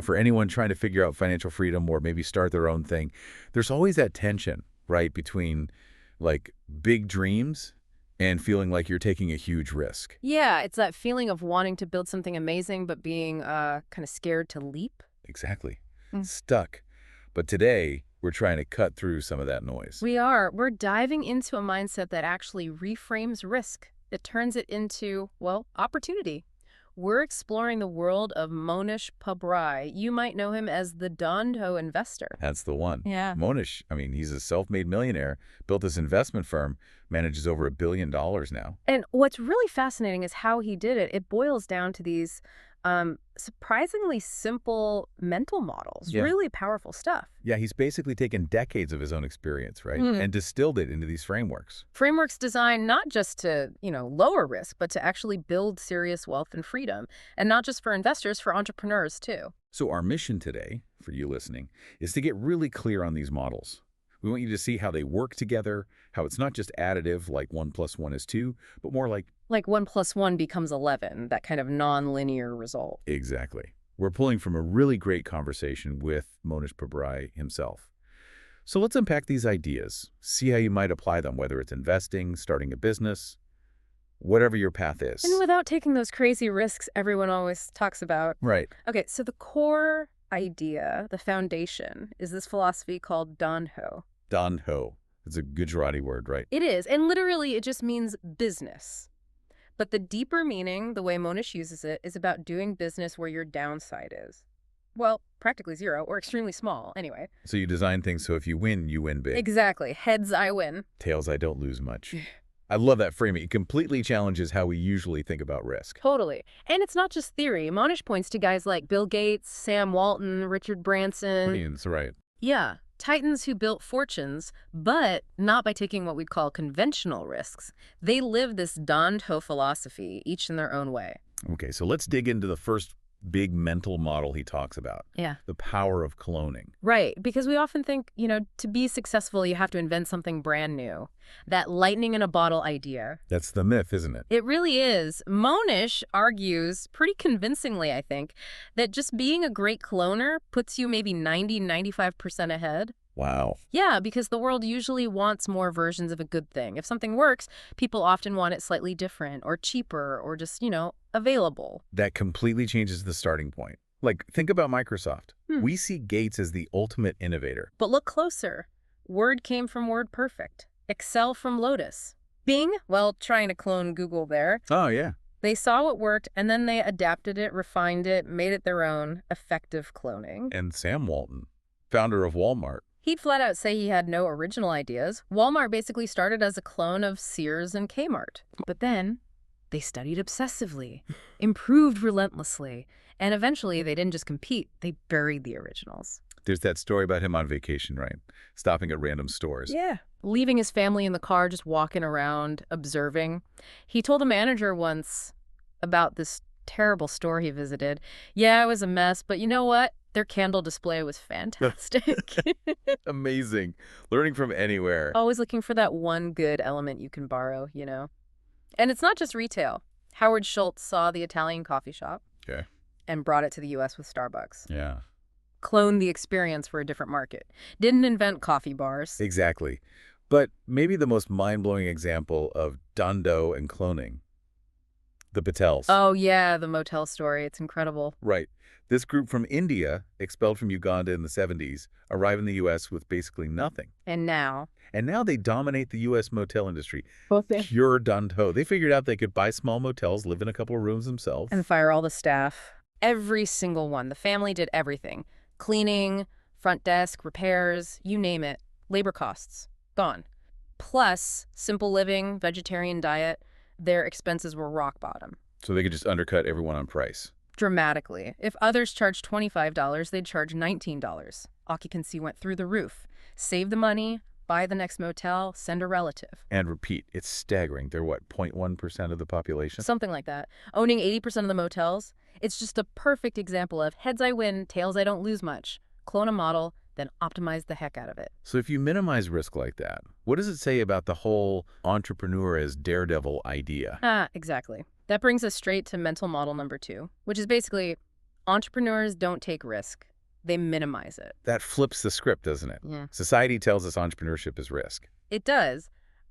For anyone trying to figure out financial freedom or maybe start their own thing, there's always that tension, right, between like big dreams and feeling like you're taking a huge risk. Yeah, it's that feeling of wanting to build something amazing but being kind of scared to leap. Exactly. Mm. Stuck. But today, we're trying to cut through some of that noise. We are. We're diving into a mindset that actually reframes risk. It turns it into, well, opportunity. We're exploring the world of Monish Pabrai. You might know him as the Dondo investor. That's the one. Yeah. Monish, he's a self-made millionaire, built this investment firm, manages over $1 billion now. And what's really fascinating is how he did it. It boils down to these surprisingly simple mental models, Yeah. really powerful stuff. Yeah, he's basically taken decades of his own experience, right, and distilled it into these frameworks. Frameworks designed not just to, lower risk, but to actually build serious wealth and freedom. And not just for investors, for entrepreneurs, too. So our mission today, for you listening, is to get really clear on these models. We want you to see how they work together, how it's not just additive, like 1 + 1 = 2, but more like 1 + 1 becomes 11, that kind of non-linear result. Exactly. We're pulling from a really great conversation with Monish Pabrai himself. So let's unpack these ideas, see how you might apply them, whether it's investing, starting a business, whatever your path is. And without taking those crazy risks everyone always talks about. Right. Okay, so the core idea, the foundation, is this philosophy called Danho. Danho. It's a Gujarati word, right? It is, and literally it just means business. But the deeper meaning, the way Monish uses it, is about doing business where your downside is. Well, practically zero, or extremely small, anyway. So you design things so if you win big. Exactly. Heads, I win. Tails, I don't lose much. I love that framing. It completely challenges how we usually think about risk. Totally. And it's not just theory. Monish points to guys like Bill Gates, Sam Walton, Richard Branson. Brains, right. Yeah. Titans who built fortunes, but not by taking what we'd call conventional risks. They live this Danho philosophy, each in their own way. Okay, so let's dig into the first big mental model he talks about. Yeah. The power of cloning. Right, because we often think, to be successful, you have to invent something brand new. That lightning in a bottle idea. That's the myth, isn't it? It really is. Monish argues, pretty convincingly, I think, that just being a great cloner puts you maybe 90–95% ahead. Wow. Yeah, because the world usually wants more versions of a good thing. If something works, people often want it slightly different or cheaper or just, available. That completely changes the starting point. Like, think about Microsoft. We see Gates as the ultimate innovator. But look closer. Word came from WordPerfect. Excel from Lotus. Bing, well, trying to clone Google there. Oh, yeah. They saw what worked, and then they adapted it, refined it, made it their own. Effective cloning. And Sam Walton, founder of Walmart. He'd flat out say he had no original ideas. Walmart basically started as a clone of Sears and Kmart. But then they studied obsessively, improved relentlessly, and eventually they didn't just compete, they buried the originals. There's that story about him on vacation, right? Stopping at random stores. Yeah. Leaving his family in the car, just walking around, observing. He told a manager once about this terrible store he visited. Yeah, it was a mess, but you know what? Their candle display was fantastic. Amazing. Learning from anywhere. Always looking for that one good element you can borrow, And it's not just retail. Howard Schultz saw the Italian coffee shop and brought it to the U.S. with Starbucks. Yeah. Cloned the experience for a different market. Didn't invent coffee bars. Exactly. But maybe the most mind-blowing example of Dando and cloning, the Patels. Oh, yeah, the motel story. It's incredible. Right. This group from India, expelled from Uganda in the 70s, arrived in the U.S. with basically nothing. And now they dominate the U.S. motel industry. Both Pure Dando. They figured out they could buy small motels, live in a couple of rooms themselves. And fire all the staff. Every single one. The family did everything. Cleaning, front desk, repairs, you name it. Labor costs. Gone. Plus, simple living, vegetarian diet, their expenses were rock bottom. So they could just undercut everyone on price. Dramatically. If others charged $25, they'd charge $19. Occupancy went through the roof. Save the money, buy the next motel, send a relative. And repeat, it's staggering. They're what, 0.1% of the population? Something like that. Owning 80% of the motels. It's just a perfect example of heads I win, tails I don't lose much. Clone a model, then optimize the heck out of it. So if you minimize risk like that, what does it say about the whole entrepreneur as daredevil idea? Exactly. That brings us straight to mental model number 2, which is basically Entrepreneurs don't take risk. They minimize it. That flips the script, doesn't it? Yeah. Society tells us entrepreneurship is risk. It does.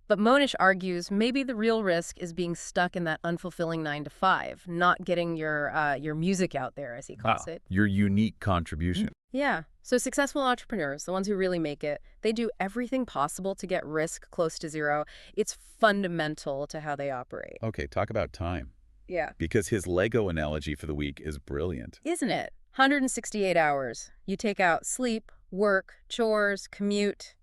But Monish argues maybe the real risk is being stuck in that unfulfilling 9 to 5, not getting your music out there, as he calls it. Your unique contribution. Yeah. So successful entrepreneurs, the ones who really make it, they do everything possible to get risk close to zero. It's fundamental to how they operate. Okay, talk about time. Yeah. Because his Lego analogy for the week is brilliant. Isn't it? 168 hours. You take out sleep, work, chores, commute,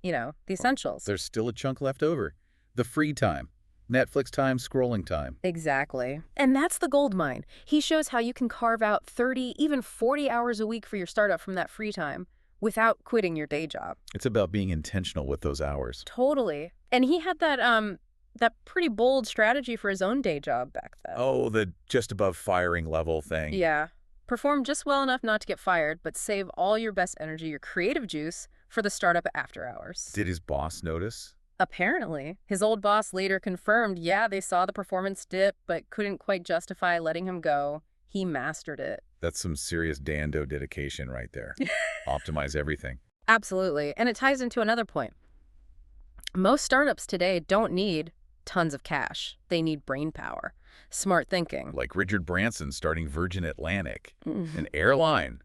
the essentials. There's still a chunk left over. The free time. Netflix time, scrolling time. Exactly. And that's the gold mine. He shows how you can carve out 30, even 40 hours a week for your startup from that free time without quitting your day job. It's about being intentional with those hours. Totally. And he had that pretty bold strategy for his own day job back then. Oh, the just above firing level thing. Yeah. Perform just well enough not to get fired, but save all your best energy, your creative juice, for the startup after hours. Did his boss notice? Apparently. His old boss later confirmed, yeah, they saw the performance dip, but couldn't quite justify letting him go. He mastered it. That's some serious Dando dedication right there. Optimize everything. Absolutely. And it ties into another point. Most startups today don't need tons of cash. They need brain power, smart thinking. Like Richard Branson starting Virgin Atlantic, an airline.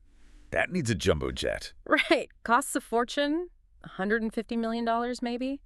That needs a jumbo jet. Right. Costs a fortune, $150 million maybe.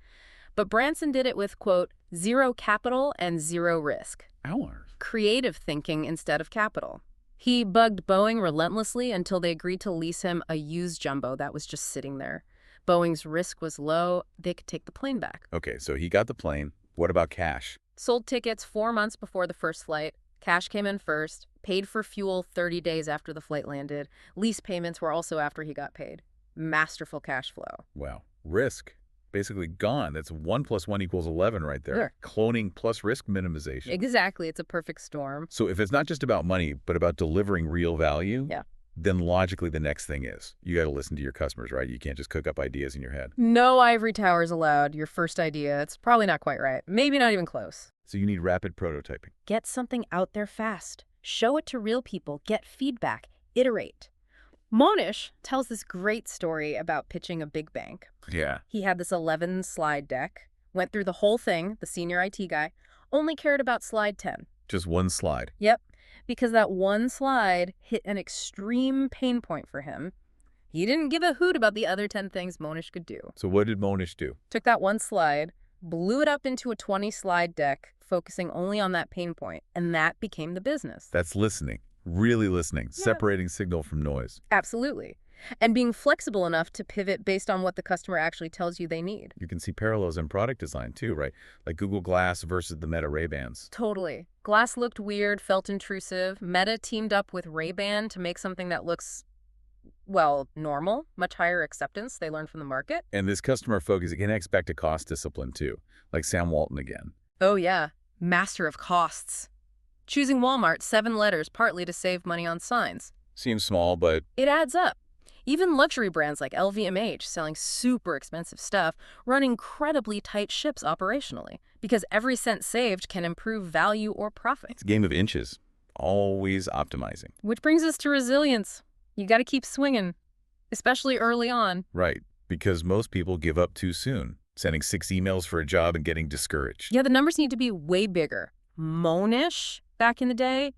But Branson did it with, quote, zero capital and zero risk. Hours. Creative thinking instead of capital. He bugged Boeing relentlessly until they agreed to lease him a used jumbo that was just sitting there. Boeing's risk was low. They could take the plane back. Okay, so he got the plane. What about cash? Sold tickets 4 months before the first flight. Cash came in first. Paid for fuel 30 days after the flight landed. Lease payments were also after he got paid. Masterful cash flow. Wow. Risk. Basically gone. That's 1 + 1 = 11 right there. Sure. Cloning plus risk minimization. Exactly. It's a perfect storm. So if it's not just about money, but about delivering real value, Yeah. then logically the next thing is you got to listen to your customers, right? You can't just cook up ideas in your head. No ivory towers allowed. Your first idea. It's probably not quite right. Maybe not even close. So you need rapid prototyping. Get something out there fast. Show it to real people. Get feedback. Iterate. Monish tells this great story about pitching a big bank. Yeah. He had this 11-slide deck, went through the whole thing, the senior IT guy, only cared about slide 10. Just one slide. Yep, because that one slide hit an extreme pain point for him. He didn't give a hoot about the other 10 things Monish could do. So what did Monish do? Took that one slide, blew it up into a 20-slide deck, focusing only on that pain point, and that became the business. That's listening. Really listening. Yeah. Separating signal from noise. Absolutely. And being flexible enough to pivot based on what the customer actually tells you they need. You can see parallels in product design too, right? Like Google Glass versus the Meta Ray-Bans. Totally. Glass looked weird, felt intrusive. Meta teamed up with Ray-Ban to make something that looks, well, normal, much higher acceptance they learned from the market. And this customer focus, you can expect a cost discipline too, like Sam Walton again. Oh yeah, master of costs. Choosing Walmart 7 letters partly to save money on signs. Seems small, but It adds up. Even luxury brands like LVMH, selling super expensive stuff, run incredibly tight ships operationally because every cent saved can improve value or profit. it's a game of inches. Always optimizing. Which brings us to resilience. You got to keep swinging, especially early on. Right, because most people give up too soon, sending 6 emails for a job and getting discouraged. Yeah, the numbers need to be way bigger. Monish, back in the day,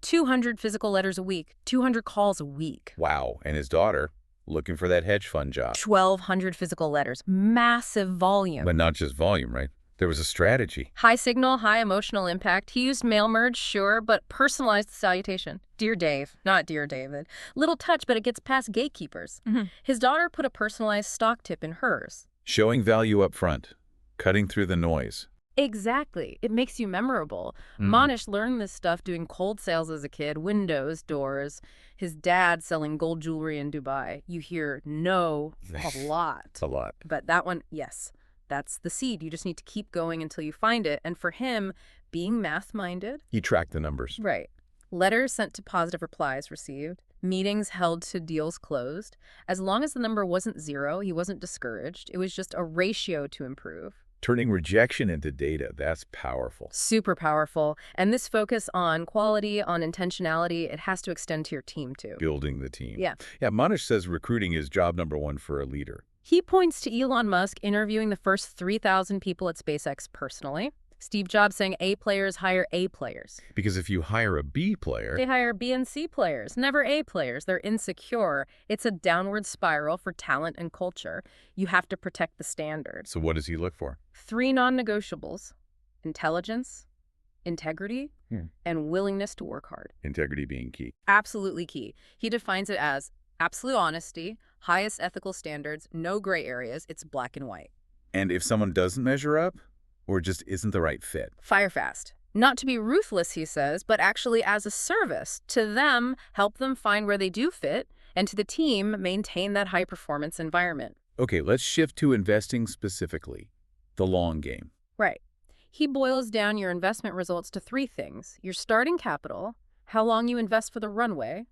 200 physical letters a week, 200 calls a week. Wow, and his daughter, looking for that hedge fund job. 1,200 physical letters, massive volume. But not just volume, right? There was a strategy. High signal, high emotional impact. He used mail merge, sure, but personalized the salutation. Dear Dave, not Dear David. Little touch, but it gets past gatekeepers. His daughter put a personalized stock tip in hers. Showing value up front, cutting through the noise. Exactly. It makes you memorable. Monish learned this stuff doing cold sales as a kid, windows, doors. His dad selling gold jewelry in Dubai. You hear no a lot. It's a lot. But that one, yes, that's the seed. You just need to keep going until you find it. And for him, being math-minded. He tracked the numbers. Right. Letters sent to positive replies received. Meetings held to deals closed. As long as the number wasn't 0, he wasn't discouraged. It was just a ratio to improve. Turning rejection into data, that's powerful. Super powerful. And this focus on quality, on intentionality, it has to extend to your team too. Building the team. Yeah. Yeah, Monish says recruiting is job number one for a leader. He points to Elon Musk interviewing the first 3,000 people at SpaceX personally. Steve Jobs saying A players hire A players. Because if you hire a B player, They hire B and C players, never A players. They're insecure. It's a downward spiral for talent and culture. You have to protect the standards. so what does he look for? 3 non-negotiables: intelligence, integrity, and willingness to work hard. Integrity being key. Absolutely key. He defines it as absolute honesty, highest ethical standards, no gray areas. It's black and white. And if someone doesn't measure up or just isn't the right fit? Fire fast. Not to be ruthless, he says, but actually as a service to them, help them find where they do fit, and to the team, maintain that high-performance environment. Okay, let's shift to investing specifically. The long game. Right. He boils down your investment results to 3 things: your starting capital, how long you invest for the runway,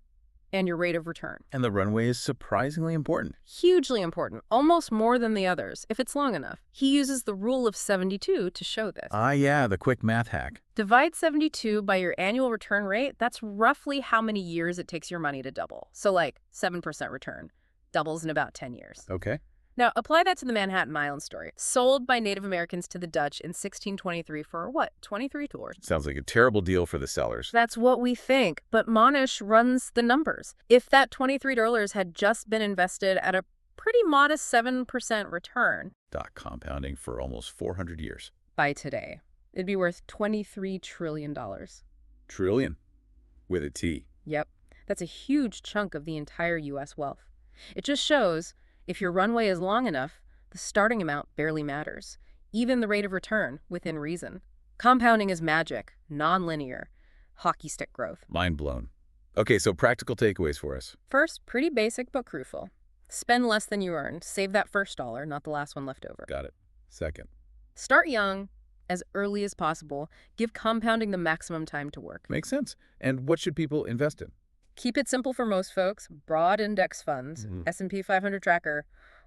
and your rate of return. And the runway is surprisingly important. Hugely important, almost more than the others, if it's long enough. He uses the rule of 72 to show this. Yeah, the quick math hack. Divide 72 by your annual return rate. That's roughly how many years it takes your money to double. So like 7% return. Doubles in about 10 years. Okay. Now, apply that to the Manhattan Island story. Sold by Native Americans to the Dutch in 1623 for what? 23 dollars. Sounds like a terrible deal for the sellers. That's what we think, but Monish runs the numbers. If that $23 had just been invested at a pretty modest 7% return Compounding for almost 400 years. by today, it'd be worth $23 trillion. Trillion. With a T. Yep, that's a huge chunk of the entire U.S. wealth. It just shows if your runway is long enough, the starting amount barely matters. Even the rate of return, within reason. Compounding is magic, non-linear, hockey stick growth. Mind blown. Okay, so practical takeaways for us. First, pretty basic but crucial. Spend less than you earn. Save that first dollar, not the last one left over. Got it. Second. Start young, as early as possible. Give compounding the maximum time to work. Makes sense. And what should people invest in? Keep it simple for most folks. Broad index funds, S&P 500 tracker,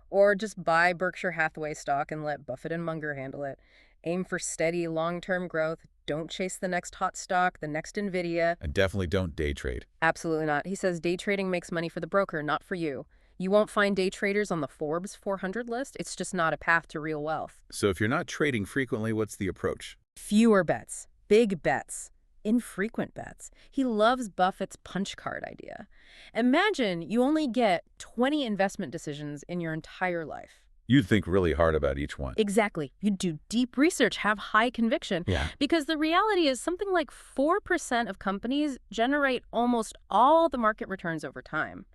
or just buy Berkshire Hathaway stock and let Buffett and Munger handle it. Aim for steady, long-term growth. Don't chase the next hot stock, the next NVIDIA. And definitely don't day trade. Absolutely not. He says day trading makes money for the broker, not for you. You won't find day traders on the Forbes 400 list. It's just not a path to real wealth. So if you're not trading frequently, what's the approach? Fewer bets, big bets, infrequent bets. He loves Buffett's punch card idea. Imagine you only get 20 investment decisions in your entire life. You'd think really hard about each one. Exactly. You do deep research, have high conviction. Yeah. Because the reality is something like 4% of companies generate almost all the market returns over time.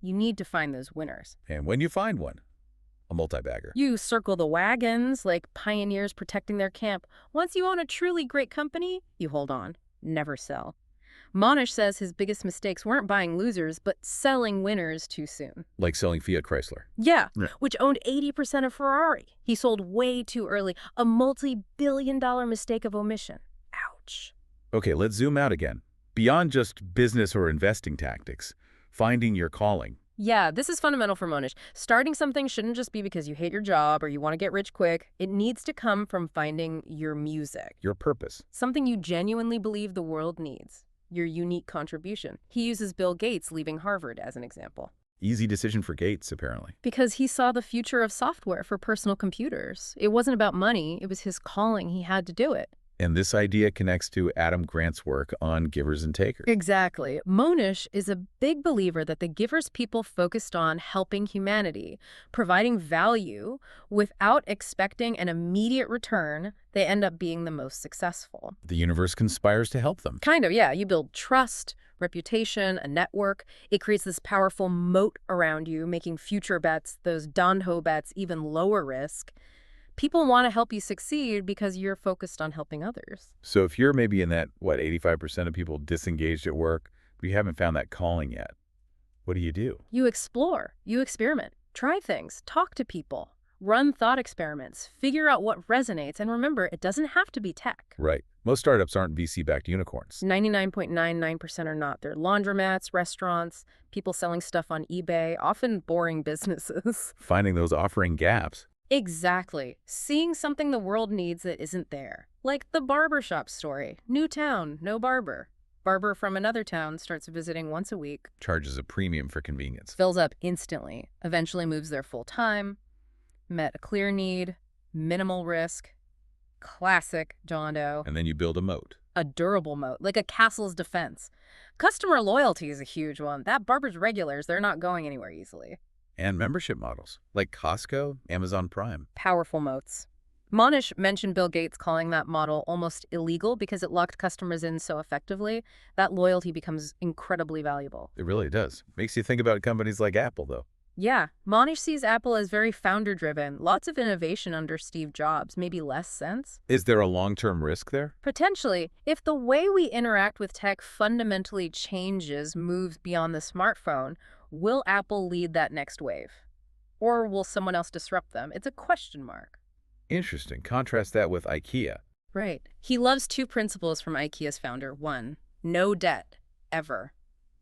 You need to find those winners. And when you find one, a multi-bagger. You circle the wagons like pioneers protecting their camp. Once you own a truly great company, you hold on. Never sell. Monish says his biggest mistakes weren't buying losers, but selling winners too soon. Like selling Fiat Chrysler. Yeah, which owned 80% of Ferrari. He sold way too early. A multi-billion-dollar mistake of omission. Ouch. Okay, let's zoom out again. Beyond just business or investing tactics, finding your calling. Yeah, this is fundamental for Monish. Starting something shouldn't just be because you hate your job or you want to get rich quick. It needs to come from finding your music. Your purpose. Something you genuinely believe the world needs. Your unique contribution. He uses Bill Gates leaving Harvard as an example. Easy decision for Gates, apparently. Because he saw the future of software for personal computers. It wasn't about money. It was his calling. He had to do it. And this idea connects to Adam Grant's work on givers and takers. Exactly. Monish is a big believer that the givers people focused on helping humanity, providing value without expecting an immediate return, they end up being the most successful. The universe conspires to help them. Kind of, yeah. You build trust, reputation, a network. It creates this powerful moat around you, making future bets, those Don-ho bets, even lower risk. People want to help you succeed because you're focused on helping others. So if you're maybe in that, 85% of people disengaged at work, but you haven't found that calling yet, what do? You explore, you experiment, try things, talk to people, run thought experiments, figure out what resonates, and remember, it doesn't have to be tech. Right. Most startups aren't VC-backed unicorns. 99.99% are not. They're laundromats, restaurants, people selling stuff on eBay, often boring businesses. Finding those offering gaps. Exactly. Seeing something the world needs that isn't there. Like the barbershop story. New town, no barber. Barber from another town starts visiting once a week, Charges a premium for convenience. fills up instantly, eventually moves there full time, met a clear need, minimal risk. Classic John Doe. And then you build a moat. A durable moat, like a castle's defense. Customer loyalty is a huge one. That barber's regulars, they're not going anywhere easily. And membership models, like Costco, Amazon Prime. Powerful moats. Monish mentioned Bill Gates calling that model almost illegal because it locked customers in so effectively. That loyalty becomes incredibly valuable. It really does. Makes you think about companies like Apple, though. Yeah, Monish sees Apple as very founder-driven. Lots of innovation under Steve Jobs, maybe less sense. Is there a long-term risk there? Potentially, if the way we interact with tech fundamentally changes, moves beyond the smartphone, will Apple lead that next wave? Or will someone else disrupt them? It's a question mark. Interesting. Contrast that with IKEA. Right. He loves two principles from IKEA's founder. One, no debt, ever.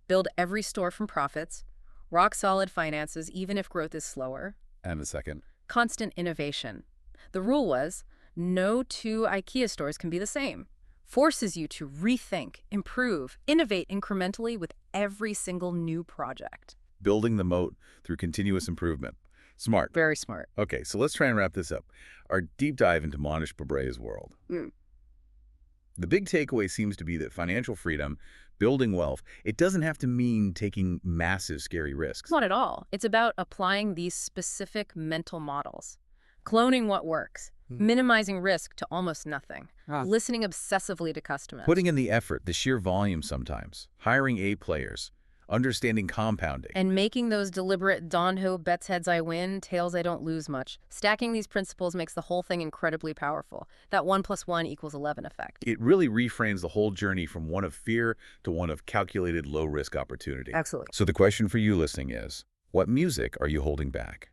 Build every store from profits. Rock-solid finances, even if growth is slower. And the second. Constant innovation. The rule was, no two IKEA stores can be the same. Forces you to rethink, improve, innovate incrementally with every single new project. Building the moat through continuous improvement. Smart. Very smart. Okay, so let's try and wrap this up. Our deep dive into Monish Pabrai's world. The big takeaway seems to be that financial freedom, building wealth, it doesn't have to mean taking massive, scary risks. Not at all. It's about applying these specific mental models. Cloning what works. Minimizing risk to almost nothing. Listening obsessively to customers. Putting in the effort, the sheer volume sometimes. Hiring A players. Understanding compounding. And making those deliberate Don-ho bets heads I win, tails I don't lose much. Stacking these principles makes the whole thing incredibly powerful. That 1 + 1 = 11 effect. It really reframes the whole journey from one of fear to one of calculated low-risk opportunity. Absolutely. So the question for you listening is, what music are you holding back?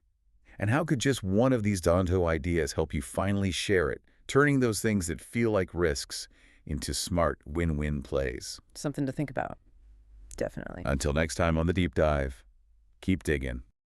And how could just one of these Don-ho ideas help you finally share it, turning those things that feel like risks into smart win-win plays? Something to think about. Definitely. Until next time on The Deep Dive, keep digging.